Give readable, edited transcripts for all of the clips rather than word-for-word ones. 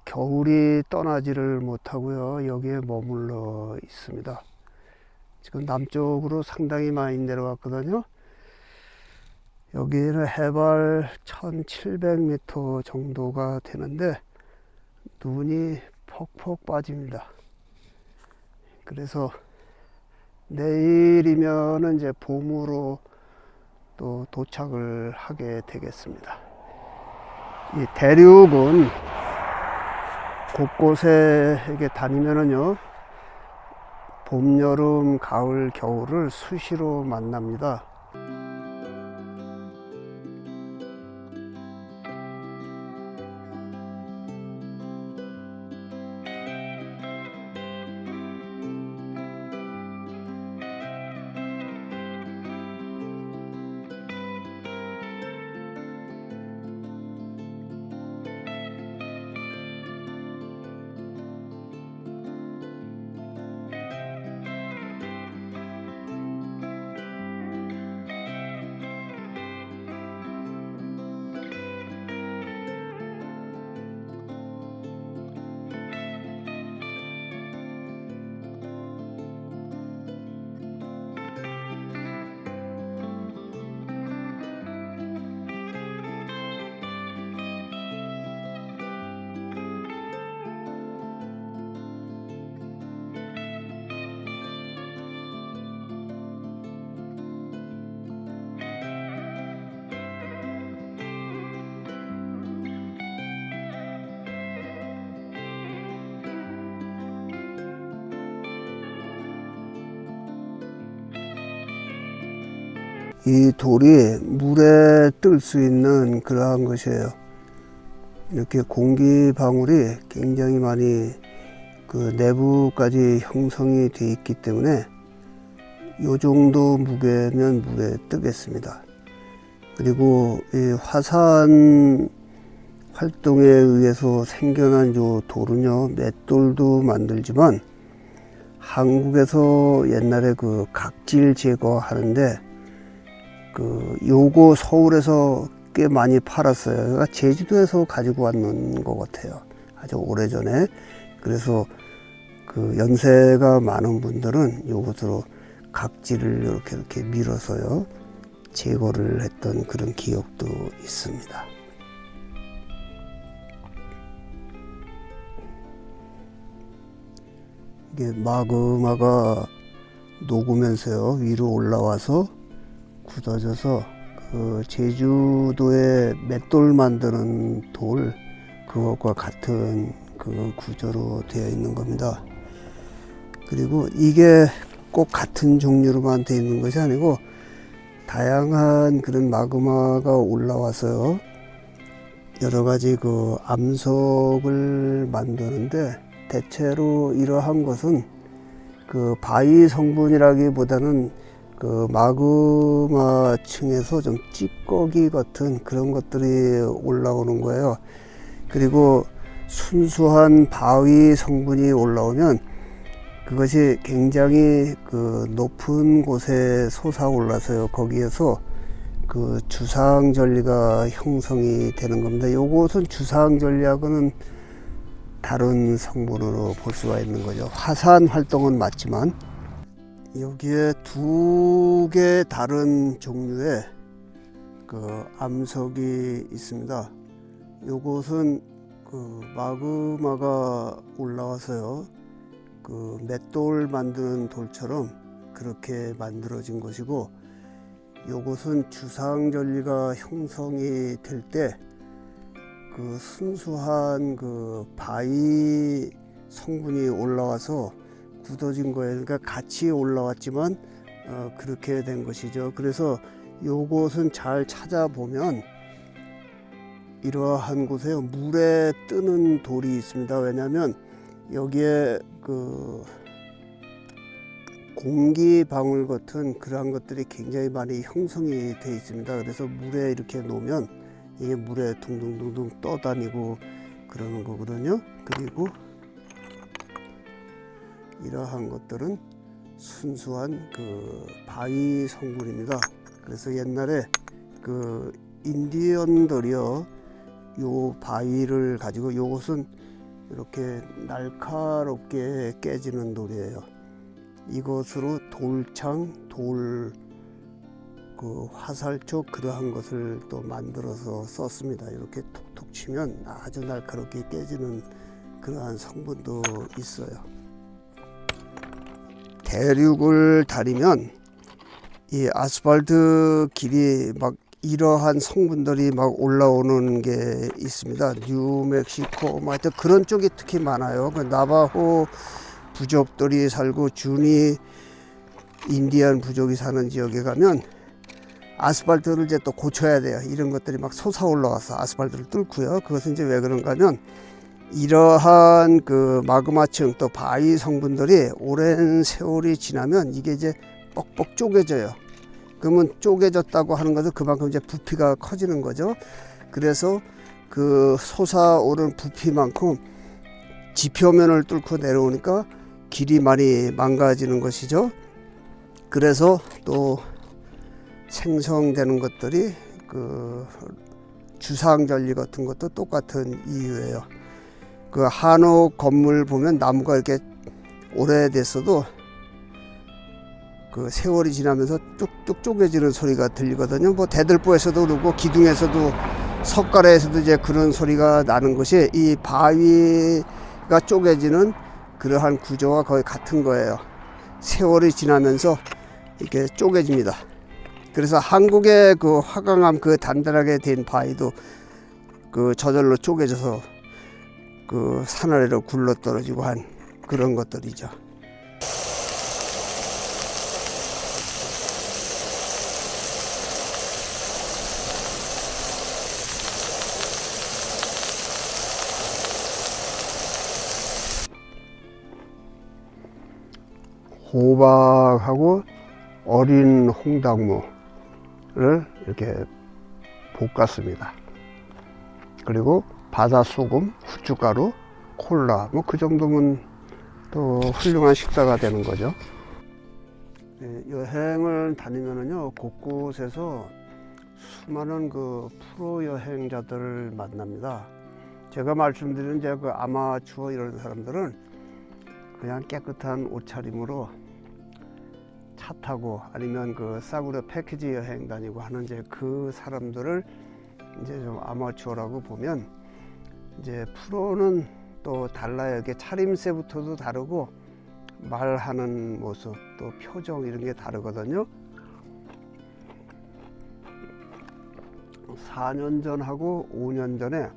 겨울이 떠나지를 못하고요. 여기에 머물러 있습니다. 지금 남쪽으로 상당히 많이 내려왔거든요. 여기는 해발 1700m 정도가 되는데 눈이 퍽퍽 빠집니다. 그래서 내일이면은 이제 봄으로 또 도착을 하게 되겠습니다. 이 대륙은 곳곳에 이렇게 다니면은요, 봄, 여름, 가을, 겨울을 수시로 만납니다. 이 돌이 물에 뜰 수 있는 그러한 것이에요. 이렇게 공기 방울이 굉장히 많이 그 내부까지 형성이 되어 있기 때문에 이 정도 무게면 물에 뜨겠습니다. 그리고 이 화산 활동에 의해서 생겨난 이 돌은요, 맷돌도 만들지만 한국에서 옛날에 그 각질 제거하는데 요거 서울에서 꽤 많이 팔았어요. 그러니까 제주도에서 가지고 왔는 것 같아요. 아주 오래전에. 그래서 그 연세가 많은 분들은 요것으로 각질을 이렇게 밀어서요, 제거를 했던 그런 기억도 있습니다. 이게 마그마가 녹으면서요, 위로 올라와서 굳어져서 그 제주도에 맷돌 만드는 돌, 그것과 같은 그 구조로 되어 있는 겁니다. 그리고 이게 꼭 같은 종류로만 되어 있는 것이 아니고 다양한 그런 마그마가 올라와서요, 여러 가지 그 암석을 만드는데, 대체로 이러한 것은 그 바위 성분이라기보다는 그 마그마 층에서 좀 찌꺼기 같은 그런 것들이 올라오는 거예요. 그리고 순수한 바위 성분이 올라오면 그것이 굉장히 그 높은 곳에 솟아올라서요, 거기에서 그 주상절리가 형성이 되는 겁니다. 요것은 주상절리하고는 다른 성분으로 볼 수가 있는 거죠. 화산 활동은 맞지만 여기에 두 개 다른 종류의 그 암석이 있습니다. 요것은 그 마그마가 올라와서요, 그 맷돌 만드는 돌처럼 그렇게 만들어진 것이고, 요것은 주상절리가 형성이 될 때 그 순수한 그 바위 성분이 올라와서 굳어진 거예요. 그러니까 같이 올라왔지만 그렇게 된 것이죠. 그래서 요것은 잘 찾아보면 이러한 곳에 물에 뜨는 돌이 있습니다. 왜냐하면 여기에 그 공기 방울 같은 그러한 것들이 굉장히 많이 형성이 되어 있습니다. 그래서 물에 이렇게 놓으면 이게 물에 둥둥둥둥 떠다니고 그러는 거거든요. 그리고 이러한 것들은 순수한 그 바위 성분입니다. 그래서 옛날에 그 인디언들이요, 요 바위를 가지고, 요것은 이렇게 날카롭게 깨지는 돌이에요. 이것으로 돌창, 화살촉 그러한 것을 또 만들어서 썼습니다. 이렇게 톡톡 치면 아주 날카롭게 깨지는 그러한 성분도 있어요. 대륙을 다리면 이 아스팔트 길이 막 이러한 성분들이 막 올라오는 게 있습니다. 뉴멕시코, 뭐 하여튼 그런 쪽이 특히 많아요. 그 나바호 부족들이 살고 주니 인디안 부족이 사는 지역에 가면 아스팔트를 이제 또 고쳐야 돼요. 이런 것들이 막 솟아 올라와서 아스팔트를 뚫고요. 그것은 이제 왜 그런가 하면 이러한 그 마그마층 또 바위 성분들이 오랜 세월이 지나면 이게 이제 뻑뻑 쪼개져요. 그러면 쪼개졌다고 하는 것은 그만큼 이제 부피가 커지는 거죠. 그래서 그 솟아오른 부피만큼 지표면을 뚫고 내려오니까 길이 많이 망가지는 것이죠. 그래서 또 생성되는 것들이 그 주상절리 같은 것도 똑같은 이유예요. 그 한옥 건물 보면 나무가 이렇게 오래됐어도 그 세월이 지나면서 뚝뚝 쪼개지는 소리가 들리거든요. 뭐 대들보에서도 그러고 기둥에서도 석가래에서도 이제 그런 소리가 나는 것이 이 바위가 쪼개지는 그러한 구조와 거의 같은 거예요. 세월이 지나면서 이렇게 쪼개집니다. 그래서 한국의 그 화강암 그 단단하게 된 바위도 그 저절로 쪼개져서 그 산 아래로 굴러 떨어지고 한 그런 것들이죠. 호박하고 어린 홍당무를 이렇게 볶았습니다. 그리고 바다소금, 후춧가루, 콜라 뭐 그 정도면 또 훌륭한 식사가 되는 거죠. 네, 여행을 다니면은요 곳곳에서 수많은 그 프로 여행자들을 만납니다. 제가 말씀드린 이제 그 아마추어 이런 사람들은 그냥 깨끗한 옷차림으로 차 타고 아니면 그 싸구려 패키지 여행 다니고 하는 이제 그 사람들을 이제 좀 아마추어라고 보면, 이제 프로는 또 달라요. 이게 차림새부터도 다르고 말하는 모습 또 표정 이런 게 다르거든요. 4년 전하고 5년 전에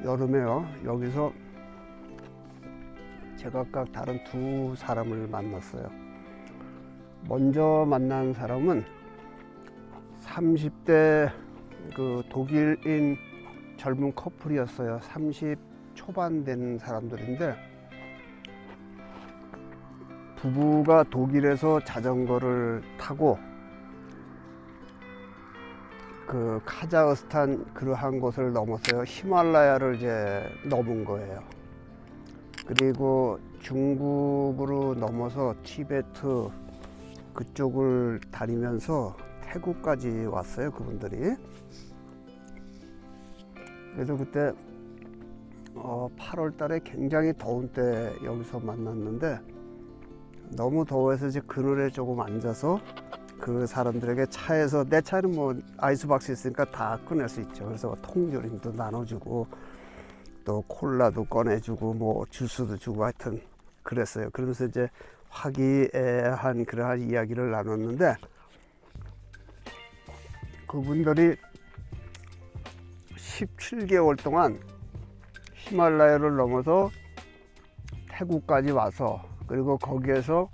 여름에요. 여기서 제각각 다른 두 사람을 만났어요. 먼저 만난 사람은 30대 그 독일인 젊은 커플이었어요. 30 초반 된 사람들인데 부부가 독일에서 자전거를 타고 그 카자흐스탄 그러한 곳을 넘어서요. 히말라야를 이제 넘은 거예요. 그리고 중국으로 넘어서 티베트 그쪽을 다니면서 태국까지 왔어요, 그분들이. 그래서 그때 8월 달에 굉장히 더운 때 여기서 만났는데, 너무 더워서 이제 그늘에 조금 앉아서 그 사람들에게 차에서, 내 차는 뭐 아이스박스 있으니까 다 꺼낼 수 있죠. 그래서 통조림도 나눠주고 또 콜라도 꺼내주고 뭐 주스도 주고 하여튼 그랬어요. 그러면서 이제 화기애애한 그러한 이야기를 나눴는데, 그분들이 17개월 동안 히말라야를 넘어서 태국까지 와서, 그리고 거기에서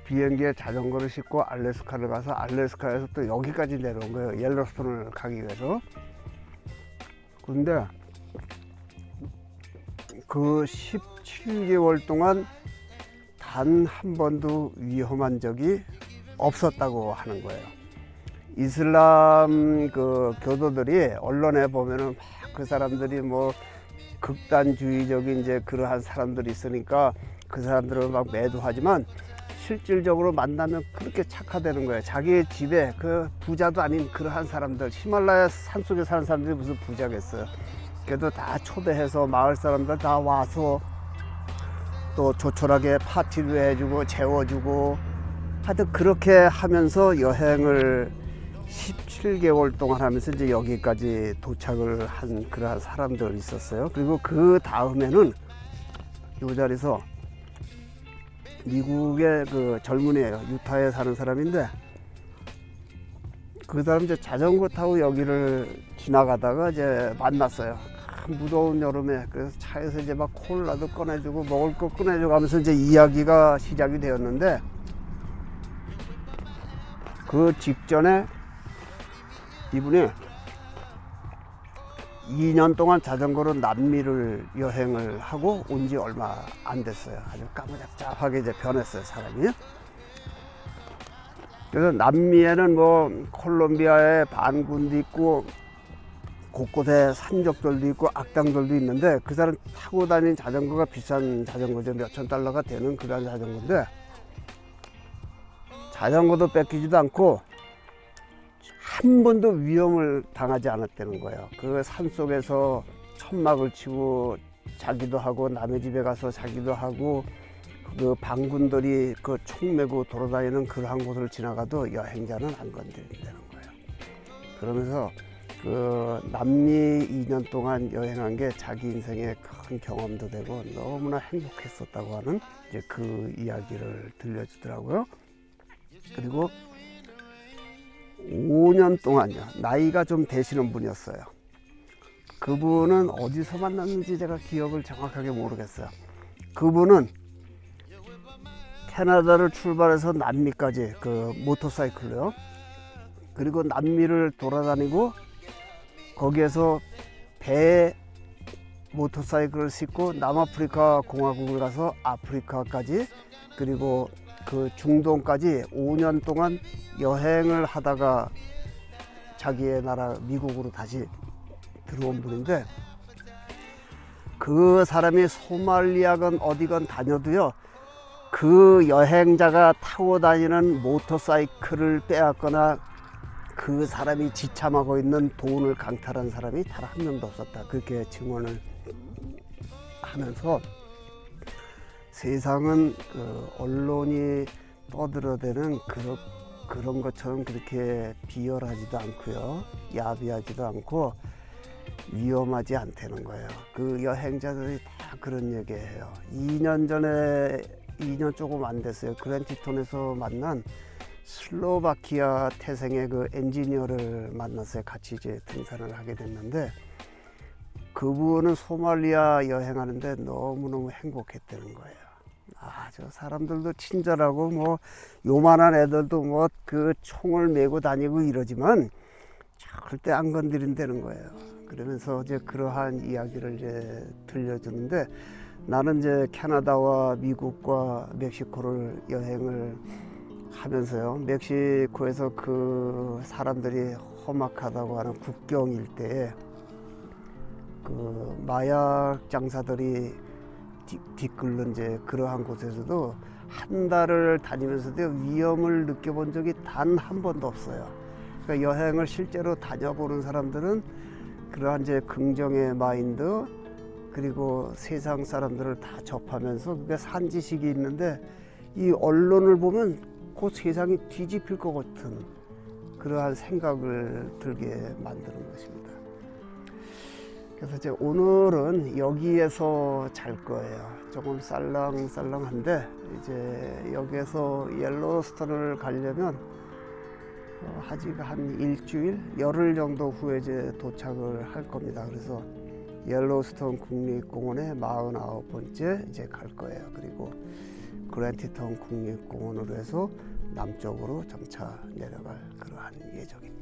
비행기에 자전거를 싣고 알래스카를 가서 알래스카에서 또 여기까지 내려온 거예요. 옐로스톤을 가기 위해서. 근데 그 17개월 동안 단 한 번도 위험한 적이 없었다고 하는 거예요. 이슬람 그 교도들이 언론에 보면은 막 그 사람들이 뭐 극단주의적인 이제 그러한 사람들이 있으니까 그 사람들을 막 매도하지만, 실질적으로 만나면 그렇게 착하다는 거예요. 자기 집에 그 부자도 아닌 그러한 사람들, 히말라야 산속에 사는 사람들이 무슨 부자겠어요. 그래도 다 초대해서 마을 사람들 다 와서 또 조촐하게 파티도 해주고 재워주고 하여튼 그렇게 하면서 여행을 17개월 동안 하면서 이제 여기까지 도착을 한 그러한 사람들 있었어요. 그리고 그 다음에는 이 자리에서 미국의 그 젊은이에요. 유타에 사는 사람인데 그 사람 이제 자전거 타고 여기를 지나가다가 이제 만났어요. 무더운 여름에. 그래서 차에서 이제 막 콜라도 꺼내주고 먹을 거 꺼내주고 하면서 이제 이야기가 시작이 되었는데 그 직전에 이분이 2년 동안 자전거로 남미를 여행을 하고 온 지 얼마 안 됐어요. 아주 까무잡잡하게 이제 변했어요, 사람이. 그래서 남미에는 뭐 콜롬비아에 반군도 있고 곳곳에 산적들도 있고 악당들도 있는데 그 사람 타고 다니는 자전거가 비싼 자전거죠. 몇천 달러가 되는 그런 자전거인데 자전거도 뺏기지도 않고 한 번도 위험을 당하지 않았다는 거예요. 그 산속에서 천막을 치고 자기도 하고 남의 집에 가서 자기도 하고 그 반군들이 그 총 메고 돌아다니는 그러한 곳을 지나가도 여행자는 안 건드린다는 거예요. 그러면서 그 남미 2년 동안 여행한 게 자기 인생의 큰 경험도 되고 너무나 행복했었다고 하는 이제 그 이야기를 들려주더라고요. 그리고 5년 동안요. 나이가 좀 되시는 분이었어요. 그분은 어디서 만났는지 제가 기억을 정확하게 모르겠어요. 그분은 캐나다를 출발해서 남미까지 그 모터사이클로요. 그리고 남미를 돌아다니고 거기에서 배에 모터사이클을 싣고 남아프리카 공화국을 가서 아프리카까지 그리고 그 중동까지 5년 동안 여행을 하다가 자기의 나라 미국으로 다시 들어온 분인데 그 사람이 소말리아건 어디건 다녀도요 그 여행자가 타고 다니는 모터사이클을 빼앗거나 그 사람이 지참하고 있는 돈을 강탈한 사람이 단 한 명도 없었다. 그렇게 증언을 하면서 세상은 그 언론이 떠들어대는 그런 것처럼 그렇게 비열하지도 않고요. 야비하지도 않고 위험하지 않다는 거예요. 그 여행자들이 다 그런 얘기해요. 2년 조금 안 됐어요. 그랜티톤에서 만난 슬로바키아 태생의 그 엔지니어를 만나서 같이 이제 등산을 하게 됐는데 그분은 소말리아 여행하는데 너무너무 행복했다는 거예요. 저 사람들도 친절하고 뭐 요만한 애들도 뭐 그 총을 메고 다니고 이러지만 절대 안 건드린다는 거예요. 그러면서 이제 그러한 이야기를 이제 들려주는데 나는 이제 캐나다와 미국과 멕시코를 여행을 하면서요. 멕시코에서 그 사람들이 험악하다고 하는 국경 일대에 그 마약 장사들이 뒤끓는 이제 그러한 곳에서도 한 달을 다니면서도 위험을 느껴본 적이 단 한 번도 없어요. 그러니까 여행을 실제로 다녀보는 사람들은 그러한 이제 긍정의 마인드 그리고 세상 사람들을 다 접하면서 그게 산지식이 있는데 이 언론을 보면 그 세상이 뒤집힐 것 같은 그러한 생각을 들게 만드는 것입니다. 그래서 이제 오늘은 여기에서 잘 거예요. 조금 쌀랑쌀랑한데 이제 여기에서 옐로우스톤을 가려면 아직 한 일주일, 열흘 정도 후에 이제 도착을 할 겁니다. 그래서 옐로우스톤 국립공원에 49번째 이제 갈 거예요. 그리고 그랜티톤 국립공원으로 해서 남쪽으로 점차 내려갈 그러한 예정입니다.